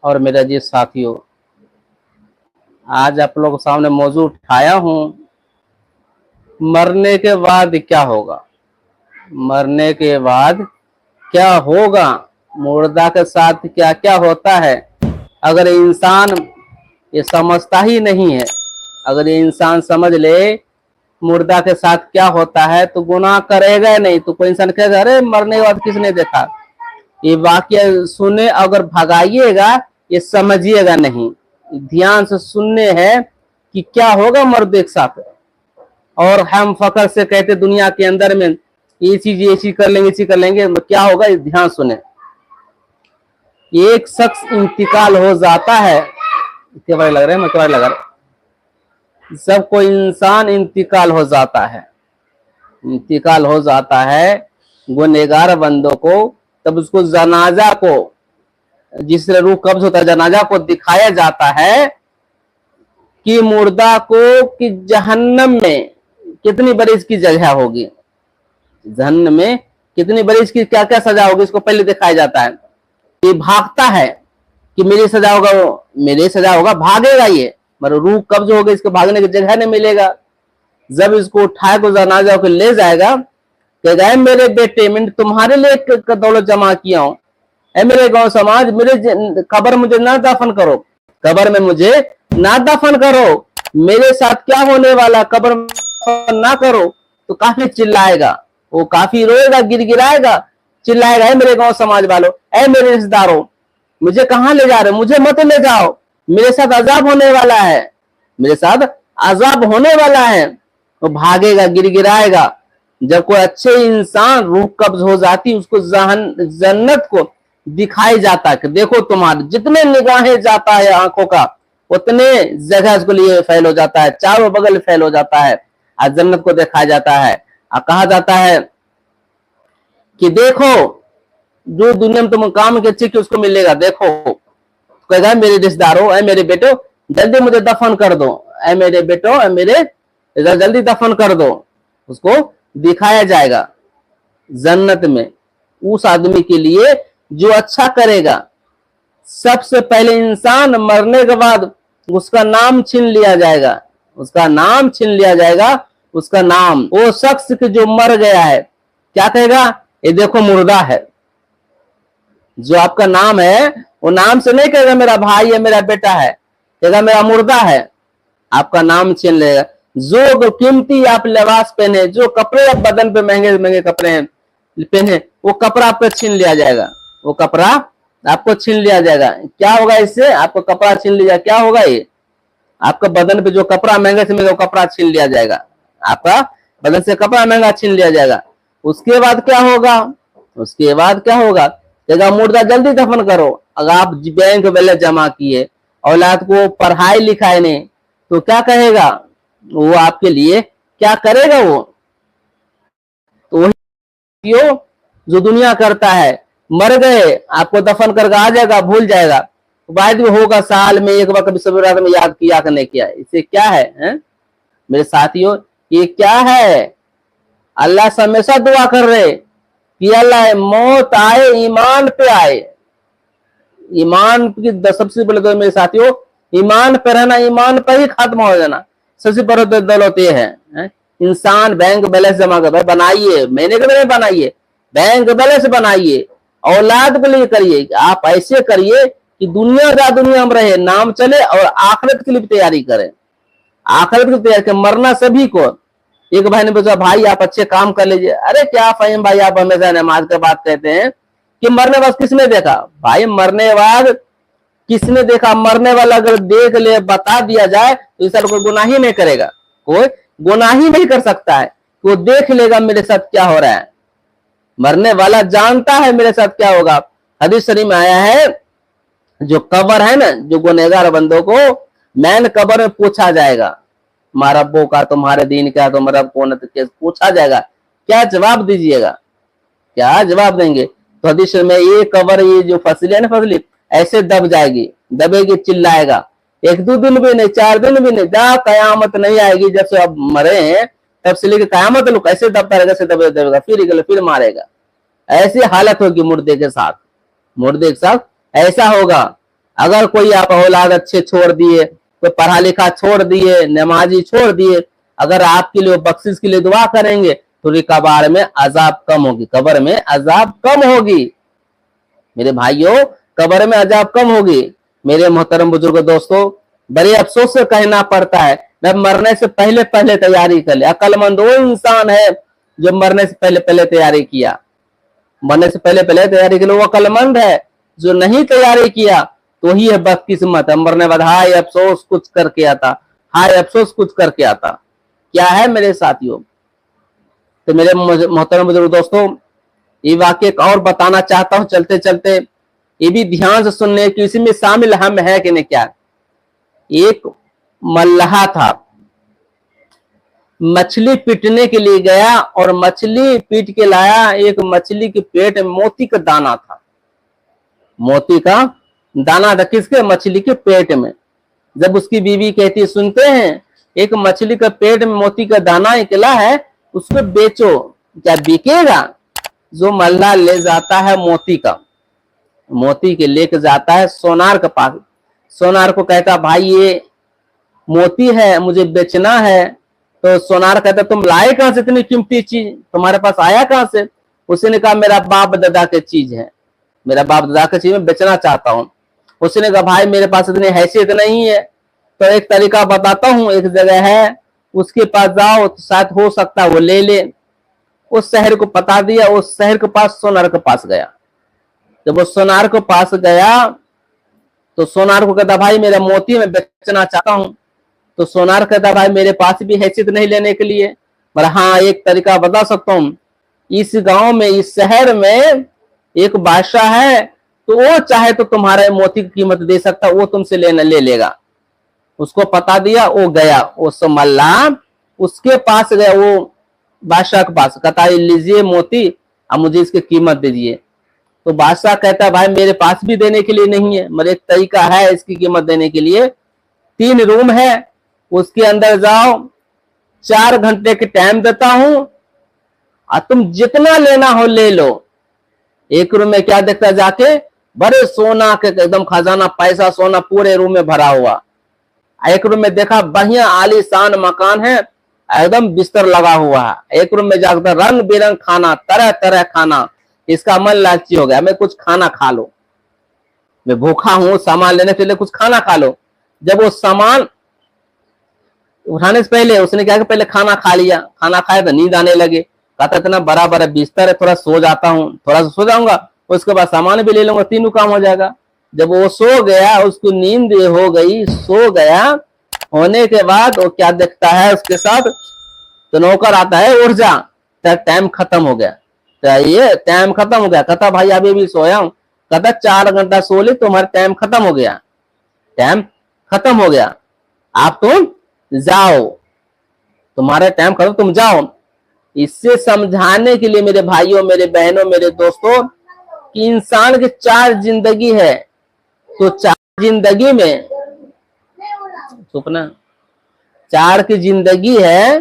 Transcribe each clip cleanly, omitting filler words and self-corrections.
और मेरा जी साथियों, आज आप लोगों के सामने मौजूद उठाया हूँ, मरने के बाद क्या होगा। मरने के बाद क्या होगा, मुर्दा के साथ क्या क्या होता है। अगर इंसान ये समझता ही नहीं है, अगर ये इंसान समझ ले मुर्दा के साथ क्या होता है तो गुनाह करेगा नहीं। तो कोई इंसान कहेगा अरे मरने के बाद किसने देखा, ये वाक्य सुने अगर भगाइएगा, ये समझिएगा नहीं। ध्यान से सुनने हैं कि क्या होगा मर्द के साथ। और हम फकर से कहते दुनिया के अंदर में ये चीज कर लेंगे, कर लेंगे, क्या होगा इस ध्यान सुने। एक शख्स इंतकाल हो जाता है, क्या लग रहा है, क्या लग रहा है, सब कोई इंसान इंतकाल हो जाता है, इंतकाल हो जाता है गुनहगार बंदों को। तब उसको जनाजा को, जिस रूह कब्ज होता है, जनाजा को दिखाया जाता है कि मुर्दा को कि जहन्नम में कितनी बड़ी इसकी जगह होगी, जहन्नम में कितनी बड़ी इसकी क्या क्या सजा होगी, इसको पहले दिखाया जाता है। ये भागता है कि मेरी सजा होगा, वो मेरी सजा होगा, भागेगा ये, मतलब रूह कब्ज हो गई, इसको भागने की जगह नहीं मिलेगा। जब इसको उठाए को जनाजा को ले जाएगा, कहेगा मेरे बेटे, मैंने तुम्हारे लिए दौलत जमा किया हूं, ऐ मेरे गांव समाज, मेरे कब्र मुझे ना दफन करो, कब्र में मुझे ना दफन करो, मेरे साथ क्या होने वाला, कब्र ना करो। तो काफी चिल्लाएगा, वो काफी रोएगा, गिड़गिड़ाएगा, चिल्लाएगा है मेरे गांव समाज वालों, ऐ मेरे रिश्तेदारों, मुझे कहां ले जा रहे हो, मुझे मत ले जाओ, मेरे साथ अजाब होने वाला है, मेरे साथ अजाब होने वाला है। वो भागेगा, गिड़गिड़ाएगा। जब कोई अच्छे इंसान रूह कब्ज हो जाती, उसको जन्नत को दिखाई जाता है कि देखो तुम्हारे जितने निगाहें जाता है आंखों का, उतने जगह उसको लिए फैल हो जाता है, चारों बगल फैल हो जाता है, आज जन्नत को दिखाया जाता है। कहा जाता है कि देखो जो दुनिया में तुम काम के अच्छे कि उसको मिलेगा, देखो कहेगा मेरे रिश्तेदारों, ऐ मेरे बेटो जल्दी मुझे दफन कर दो, ऐ मेरे बेटो, ऐ मेरे जल्दी दफन कर दो। उसको दिखाया जाएगा जन्नत में उस आदमी के लिए जो अच्छा करेगा। सबसे पहले इंसान मरने के बाद उसका नाम छीन लिया जाएगा, उसका नाम छीन लिया जाएगा, उसका नाम। वो शख्स जो मर गया है क्या कहेगा, ये देखो मुर्दा है। जो आपका नाम है वो नाम से नहीं कहेगा मेरा भाई है, मेरा बेटा है, कहेगा मेरा मुर्दा है, आपका नाम छीन लेगा। जो कीमती आप लिबास पहने, जो कपड़े आप बदन पे महंगे महंगे कपड़े हैं पहने, वो कपड़ा आपको छीन लिया जाएगा, वो कपड़ा आपको छीन लिया जाएगा। क्या होगा इससे, आपको कपड़ा छीन लिया, क्या होगा ये, आपका बदन पे जो कपड़ा महंगा से महंगा कपड़ा छीन लिया जाएगा, आपका बदन से कपड़ा महंगा छीन लिया जाएगा। उसके बाद क्या होगा, उसके बाद क्या होगा, कहेगा मुर्दा जल्दी दफन करो। अगर आप बैंक बैलेंस जमा किए, औलाद को पढ़ाई लिखाई नहीं, तो क्या कहेगा वो आपके लिए, क्या करेगा वो। तो वही जो दुनिया करता है, मर गए आपको दफन करके आ जाएगा, भूल जाएगा, बाद में होगा साल में एक बार कभी सवेरे रात में याद किया कि नहीं किया। इससे क्या है मेरे साथियों, ये क्या है, अल्लाह से हमेशा दुआ कर रहे कि अल्लाह मौत आए ईमान पे आए। ईमान की सबसे बड़ी दौलत मेरे साथियों, ईमान पे रहना, ईमान पर ही खत्म हो जाना सबसे बड़ी दौलत ये है। इंसान बैंक बैलेंस जमा कर, बनाइए, महीने के महीने बनाइए, बैंक बैलेंस बनाइए, औलाद के लिए करिए। आप ऐसे करिए कि दुनिया में रहे, नाम चले, और आखिरत के लिए तैयारी करें, आखिरत की तैयारी करें। मरना सभी को। एक भाई ने पूछा भाई आप अच्छे काम कर लीजिए, अरे क्या फहीम भाई आप हमेशा नमाज के बाद कहते हैं कि मरने बाद किसने देखा। भाई मरने बाद किसने देखा, मरने वाला अगर देख ले, बता दिया जाए तो इस कोई गुनाह ही नहीं करेगा, कोई गुनाह ही नहीं कर सकता है। वो देख लेगा मेरे साथ क्या हो रहा है, मरने वाला जानता है मेरे साथ क्या होगा। हदीस शरीफ में आया है, जो कब्र है ना, जो गुनहगार बंदों को मैन कब्र में पूछा जाएगा, तुम्हारा रब्बों का, तुम्हारे दीन का, तुम्हारा कौन है, पूछा जाएगा, क्या जवाब दीजिएगा, क्या जवाब देंगे। तो हदीस में ये कब्र, ये जो फसली है ना, फसली ऐसे दब जाएगी, दबेगी, चिल्लाएगा, एक दो दिन भी नहीं, 4 दिन भी नहीं, जहाँ कयामत नहीं आएगी, जब से अब मरे हैं तब से लेकर कयामत लोग ऐसे दबता रहेगा, दबेगा, फिर मारेगा। ऐसी हालत होगी मुर्दे के साथ, मुर्दे के साथ ऐसा होगा। अगर कोई आप औलाद अच्छे छोड़ दिए, तो पढ़ा लिखा छोड़ दिए, नमाजी छोड़ दिए, अगर आपके लिए बख्शिश के लिए दुआ करेंगे तो कब्र में अजाब कम होगी, कब्र में अजाब कम होगी मेरे भाइयों, कब्र में अजाब कम होगी। मेरे मोहतरम बुजुर्ग दोस्तों, बड़े अफसोस से कहना पड़ता है, जब मरने से पहले पहले तैयारी कर ले। अक्लमंद वो इंसान है जो मरने से पहले पहले तैयारी किया, मरने से पहले पहले तैयारी के लिए वो अक्लमंद है। जो नहीं तैयारी किया तो ही है बदकिस्मत है, मरने बाद हाय अफसोस कुछ करके आता, हाय अफसोस कुछ करके आता। क्या है मेरे साथियों? तो मेरे मोहतरम बुजुर्ग दोस्तों, ये वाक्य और बताना चाहता हूं चलते चलते, ये भी ध्यान से सुनने की इसी में शामिल हम है कि नहीं। क्या एक मल्लाह था, मछली पीटने के लिए गया और मछली पीट के लाया। एक मछली के पेट में मोती का दाना था, मोती का दाना था किसके? मछली के पेट में। जब उसकी बीवी कहती, सुनते हैं एक मछली का पेट में मोती का दाना निकला है, उसको बेचो, क्या बिकेगा? जो मल्लाह ले जाता है मोती का, मोती के लेके जाता है सोनार के पास। सोनार को कहता, भाई ये मोती है, मुझे बेचना है। तो सोनार कहता, तुम लाए कहां से इतनी कीमती चीज, तुम्हारे पास आया कहां से? उसने कहा, मेरा बाप दादा की चीज है, मेरा बाप दादा की चीज मैं बेचना चाहता हूँ। उसने कहा, भाई मेरे पास इतनी हैसियत नहीं है, तो एक तरीका बताता हूँ, एक जगह है उसके पास जाओ, तो शायद हो सकता है वो ले ले। उस शहर को बता दिया, उस शहर के पास सोनार के पास गया। जब वो सोनार के पास गया तो सोनार को कहता, भाई मेरा मोती मैं बेचना चाहता हूँ। तो सोनार कहता, भाई मेरे पास भी हैसियत नहीं लेने के लिए, पर हाँ एक तरीका बता सकता हूँ। इस गांव में, इस शहर में एक बादशाह है, तो वो चाहे तो तुम्हारे मोती की कीमत दे सकता, वो तुमसे ले लेगा। उसको पता दिया, वो गया, उस मल्लाह उसके पास गया, वो बादशाह के पास, कहता लीजिए मोती, अब मुझे इसकी कीमत दीजिए। तो बादशाह कहता, भाई मेरे पास भी देने के लिए नहीं है, मगर एक तरीका है इसकी कीमत देने के लिए। 3 रूम है, उसके अंदर जाओ, 4 घंटे के टाइम देता हूं, और तुम जितना लेना हो ले लो। एक रूम में क्या देखता जाके, बड़े सोना के एकदम खजाना, पैसा सोना पूरे रूम में भरा हुआ। एक रूम में देखा बढ़िया आलीशान मकान है, एकदम बिस्तर लगा हुआ है। एक रूम में जाकर रंग बिरंग खाना, तरह तरह खाना। इसका मन लालची हो गया, मैं कुछ खाना खा लो, मैं भूखा हूं, सामान लेने के लिए कुछ खाना खा लो। जब वो सामान उठाने से पहले उसने क्या, पहले खाना खा लिया, खाना खाया तो नींद आने लगे। कहता इतना बड़ा बड़ा बिस्तर है, थोड़ा सो जाता हूँ, थोड़ा सा सो जाऊंगा, उसके बाद सामान भी ले लूंगा, 3 काम हो जाएगा। जब वो सो गया, उसको नींद हो गई, सो गया, होने के बाद वो क्या देखता है उसके साथ, तो नौकर आता है, उठ जा, तेरा टाइम खत्म हो गया, ये टाइम खत्म हो गया। कहता भाई अभी भी सोया हूँ। कहता 4 घंटा सो ले, तुम्हारा टाइम खत्म हो गया, टाइम खत्म हो गया, आप तुम जाओ, तुम्हारा टाइम खत्म, तुम जाओ। इससे समझाने के लिए मेरे भाइयों, मेरे बहनों, मेरे दोस्तों, कि इंसान की 4 जिंदगी है, तो 4 जिंदगी में सुपना 4 की जिंदगी है,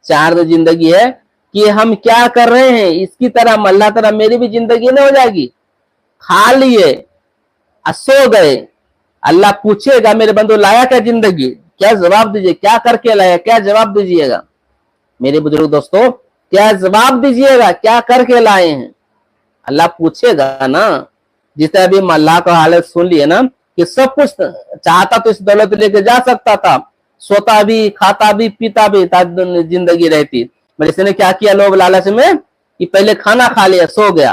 4 जिंदगी है कि हम क्या कर रहे हैं। इसकी तरह मल्लाह तरह मेरी भी जिंदगी नहीं हो जाएगी। खा लिए, सो गए, अल्लाह पूछेगा मेरे बंदो लाया क्या जिंदगी, क्या जवाब दीजिए, क्या करके लाया, क्या जवाब दीजिएगा मेरे बुजुर्ग दोस्तों, क्या जवाब दीजिएगा, क्या करके लाए हैं, अल्लाह पूछेगा ना। जिस तरह भी मल्लाह का हालत सुन लिए ना, कि सब कुछ चाहता तो इस दौलत लेके जा सकता था, सोता भी, खाता भी, पीता भी, जिंदगी रहती। पर इसने क्या किया, लोभ लालच में, कि पहले खाना खा लिया, सो गया,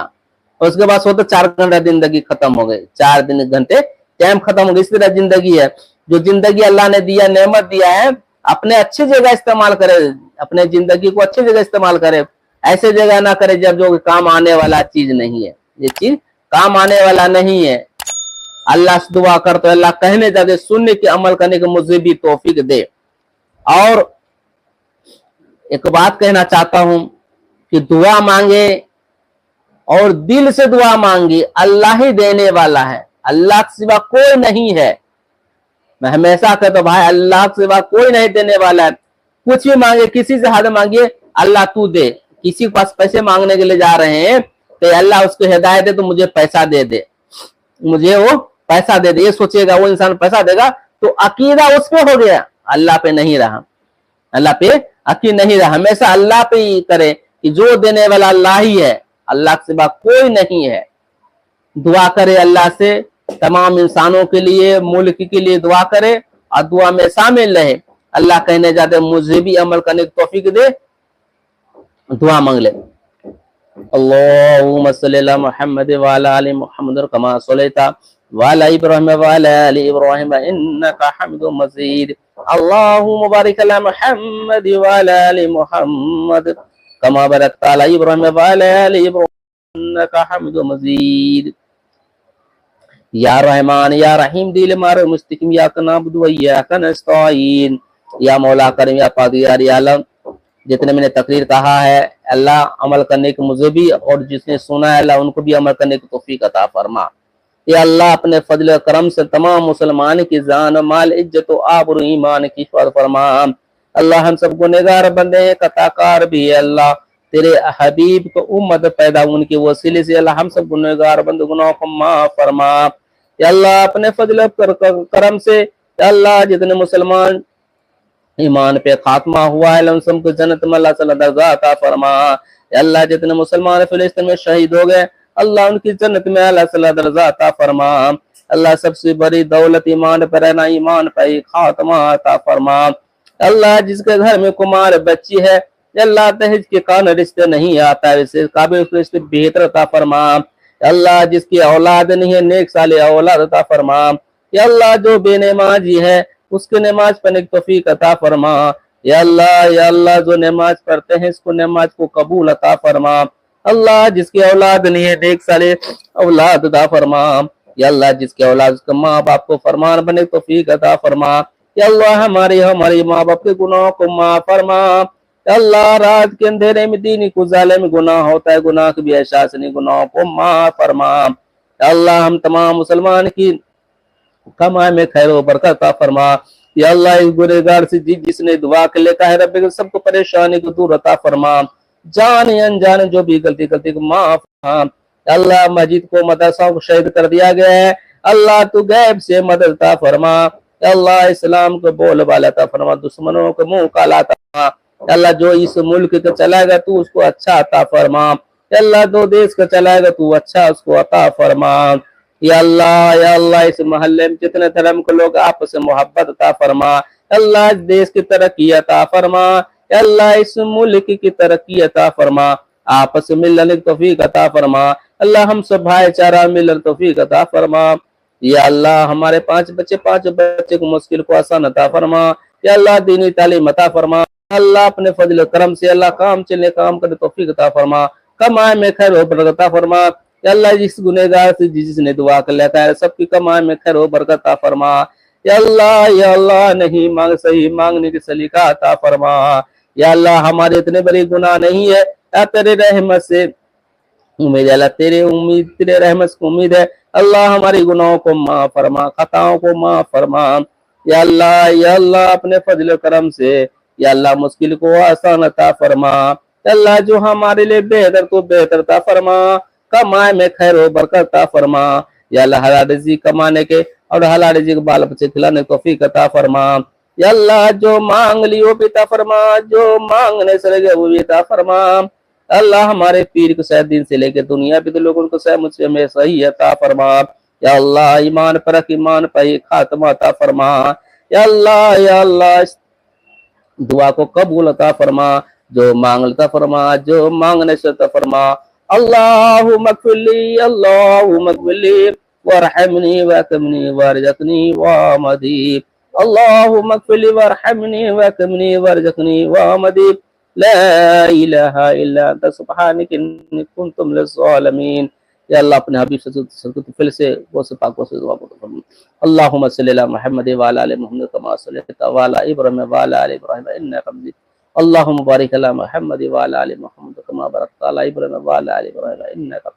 और उसके बाद सोता 4 घंटा जिंदगी खत्म हो गई, 4 घंटे टाइम खत्म हो गई। इस तरह जिंदगी है। जो जिंदगी अल्लाह ने दिया, नेमत दिया है, अपने अच्छी जगह इस्तेमाल करे, अपने जिंदगी को अच्छी जगह इस्तेमाल करे, ऐसे जगह ना करे जब जो काम आने वाला चीज नहीं है, ये चीज काम आने वाला नहीं है। अल्लाह से दुआ कर, तो अल्लाह कहने जाते सुनने के अमल करने के मुझे भी तौफीक दे। और एक बात कहना चाहता हूं कि दुआ मांगे और दिल से दुआ मांगे, अल्लाह ही देने वाला है, अल्लाह के सिवा कोई नहीं है। मैं हमेशा कहता हूं भाई, अल्लाह के सिवा कोई नहीं देने वाला है। कुछ भी मांगे, किसी से हाथ मांगिए, अल्लाह तू दे। किसी के पास पैसे मांगने के लिए जा रहे हैं, तो अल्लाह उसको हिदायत दे, तो मुझे पैसा दे दे, मुझे वो पैसा दे दे, ये सोचेगा वो इंसान पैसा देगा तो अकीदा उस पे हो गया, अल्लाह पे नहीं रहा, अल्लाह पे अकीद नहीं रहा। हमेशा अल्लाह पे ही करे कि जो देने वाला अल्लाह ही है, अल्लाह के सिवा कोई नहीं है। दुआ करे अल्लाह से, तमाम इंसानों के लिए, मुल्क के लिए दुआ करे और दुआ में शामिल रहे। अल्लाह कहने जाते मुझे भी अमल करने की तौफीक दे, दुआ मांग ले। अल्लाहुम्मा सल्ली अला मुहम्मद व अला आलि मुहम्मद कमा सल्लैता व अला इब्राहीम व अला आलि इब्राहीम इन्नका हमीदुम मजीद। अल्लाहुम्मा बारिक अला मुहम्मद व अला आलि मुहम्मद कमा बारकता अला इब्राहीम व अला आलि इब्राहीम इन्नका हमीदुम मजीद। या रहमान या रहीम दिल मार मुस्तकीम या नअबुदु व इय्याका नस्तईन। या मौला करीम या पादियार या आलम, जितने मैंने तकरीर कहा है अल्लाह अमल करने की मुझे भी और जिसने सुना है अल्लाह उनको भी अमल करने की तौफीक अता फरमा। या अल्लाह अपने फजल करम से तमाम मुसलमान की जान माल इज्जत आबरू ईमान की हिफाजत फरमा। अल्लाह हम सब गुनहगार बंदे हैं, कताकार भी है। अल्लाह तेरे हबीब को उम्मत पैदा उनके वसीले से अल्लाह हम सब गुनहगार बंदे गुनाहों को माफ फरमा। या अल्लाह अपने फजल करम से अल्लाह जितने मुसलमान ईमान पे खात्मा हुआ है उन सबको जन्नत में अल्लाह ताला दर्जा अता फरमा। अल्लाह जितने मुसलमान फिलिस्तीन में शहीद हो गए अल्लाह उनकी जन्नत में अल्लाह ताला दर्जा अता फरमा। अल्लाह सबसे बड़ी दौलत ईमान पर रहना, ईमान पर ही खात्मा अता फरमा। अल्लाह जिसके घर में कुमार बच्ची है अल्लाह दहेज के कारण रिश्ते नहीं आता है, वैसे काबिल रिश्ते बेहतर अता फरमा। अल्लाह जिसकी औलाद नहीं है नेक साले औलाद अता फरमा। या अल्लाह जो बेनमाजी है उसके नमाज पढ़ने की तौफीक अता फरमा। या अल्लाह जो नमाज पढ़ते हैं इसको नमाज को कबूल अता फरमा। अल्लाह जिसकी औलाद नहीं है नेक साले औलाद अता फरमा। या अल्लाह जिसके औलाद उसके माँ बाप को फरमान बने की तौफीक अता फरमा। या अल्लाह हमारे माँ बाप के गुनाहों को माफ फरमा। या अल्लाह रात के अंधेरे में दीनी गुजाले में गुनाह होता है, गुनाह की भी एहसास नहीं, गुनाहों को माफ फरमा। या अल्लाह हम तमाम मुसलमान की कमाई में खैर व बरकत अता फरमा। या अल्लाह इस गुनहगार से जिसने दुआ कर लेता है रब सबको परेशानी को दूर अता फरमा। जाने अनजाने जो भी गलती को माफ फरमा। अल्लाह मस्जिद को मदरसा को शहीद कर दिया गया है, अल्लाह तू गैब से मदद अता फरमा। अल्लाह इस्लाम को बोल वाला अता फरमा, दुश्मनों को मुंह काला अता फरमा। अल्लाह जो इस मुल्क को चलाएगा तू उसको अच्छा अता फरमा। अल्लाह दो देश को चलाएगा तू अच्छा उसको अता फरमा। या अल्लाह इस मोहल्ले में जितने धर्म के लोग आपस में मोहब्बत अता फरमा। अल्लाह इस देश की तरक्की अता फरमा। अल्लाह इस मुल्क की तरक्की अता फरमा, आपस में मिलने की तौफीक अता फरमा। अल्लाह हम सब भाईचारा मिलने तौफीक अता फरमा। या अल्लाह हमारे पांच बच्चे को मुश्किल को आसान अता फरमा। या अल्लाह दीनी तालीम अता फरमा। अल्लाह अपने फजल करम से अल्लाह काम चलने काम करने तौफीक अता फरमा, कमाई में खैर हो बरकत अता फरमा। या अल्लाह जिस गुनहगार से जिसने दुआ कर लेता है सबकी कमाई में खैर हो बरकत अता फरमा। या अल्लाह नहीं मांग सही मांगने की सलीका अता फरमा। या अल्लाह हमारे इतने बड़े गुनाह नहीं है, या तेरे रहमत से उम्मीद है, अल्लाह तेरे रहमत से उम्मीद है। अल्लाह हमारे गुनाहों को माफ फरमा, खताओं को माफ फरमा। या अल्लाह अपने फजल करम से या अल्लाह मुश्किल को आसान अता फरमा। अल्लाह जो हमारे लिए बेहतर तो बेहतर अता फरमा, कमाए में खैर हो बरकत अता फरमा। या अल्लाह हलाल रिज़्क़ कमाने के और हलाल रिज़्क़ बाल बच्चे खिलाने की तौफीक अता फरमा। या अल्लाह जो मांग ली वो भी अता फरमा, जो मांगने से लगे वो भी अता फरमा। अल्लाह हमारे पीर को सही दिन से लेकर दुनिया भी तो लोगों को सही मुझसे में सही अता फरमा। या अल्लाह ईमान पर ईमान पर खात्मा अता फरमा। या अल्लाह दुआ को कबूल अता फरमा, जो मांगता फरमा, जो मांगने से अता फरमा। अल्लाहुम्मा इग़फ़िरली वरहमनी वक़िनी वरज़क़नी वमदी। अल्लाहुम्मा इग़फ़िरली वरहमनी वक़िनी वरज़क़नी वमदी। ला इलाहा इल्ला अंता सुब्हानक इन्नी कुन्तु मिनज़ ज़ालिमीन। या अल्लाह अपने हबीब से फिर से वो से पाक से दुआ करो। अल्लाहुम्मा सल्लि अला मुहम्मद व अला आलि मुहम्मद कमा सल्लैता व अला इब्राहीम व अला आलि इब्राहीम इन्नका हमीदुम मजीद। अल्लाहुम्मा बारिक अला मुहम्मद व अला आलि मुहम्मद कमा बारकता अला इब्राहीम व अला आलि इब्राहीम इन्नका